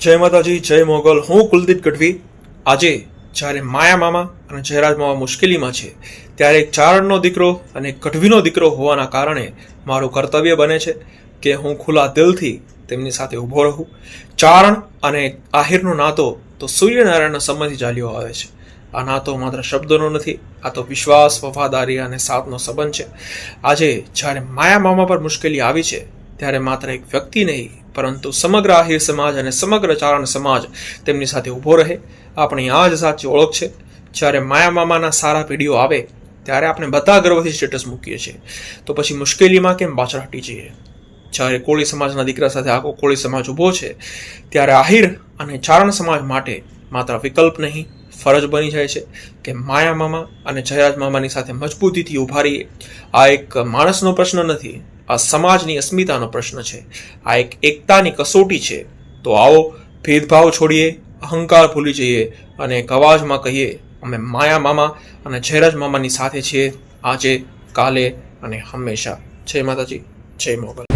જય માતાજી, જય મોગલ. હું કુલદીપ ગઢવી. આજે જ્યારે માયા મામા અને જયરાજ મામા મુશ્કેલીમાં છે ત્યારે એક ચારણનો દીકરો અને એક ગઢવીનો દીકરો હોવાના કારણે મારું કર્તવ્ય બને છે કે હું ખુલ્લા દિલથી તેમની સાથે ઊભો રહું. ચારણ અને આહિરનો નાતો તો સૂર્યનારાયણના સમયથી ચાલ્યો આવે છે. આ નાતો માત્ર શબ્દોનો નથી, આ તો વિશ્વાસ, વફાદારી અને સાથનો સંબંધ છે. આજે જ્યારે માયા મામા પર મુશ્કેલી આવી છે ત્યારે માત્ર એક વ્યક્તિ નહીં પરંતુ સમગ્ર આહિર સમાજ અને સમગ્ર ચારણ સમાજ તેમની સાથે ઊભો રહે. આપણી આ જ સાચી ઓળખ છે. જ્યારે માયા મામાના સારા વિડીયો આવે ત્યારે આપણે બધા ગર્વથી સ્ટેટસ મૂકીએ છીએ, તો પછી મુશ્કેલીમાં કેમ પાછળ હટી જઈએ? જ્યારે કોળી સમાજના દીકરા સાથે આખો કોળી સમાજ ઊભો છે ત્યારે આહિર અને ચારણ સમાજ માટે માત્ર વિકલ્પ નહીં, ફરજ બની જાય છે કે માયા મામા અને જયરાજ મામાની સાથે મજબૂતીથી ઊભા રહીએ. આ એક માણસનો પ્રશ્ન નથી, આ સમાજની અસ્મિતાનો પ્રશ્ન છે. આ એક એકતાની કસોટી છે. તો આવો ભેદભાવ છોડીએ, અહંકાર ભૂલી જઈએ અને એક અવાજમાં કહીએ, અમે માયા મામા અને જયરાજ મામાની સાથે છીએ, આજે, કાલે અને હંમેશા. જય માતાજી, જય મોગલ.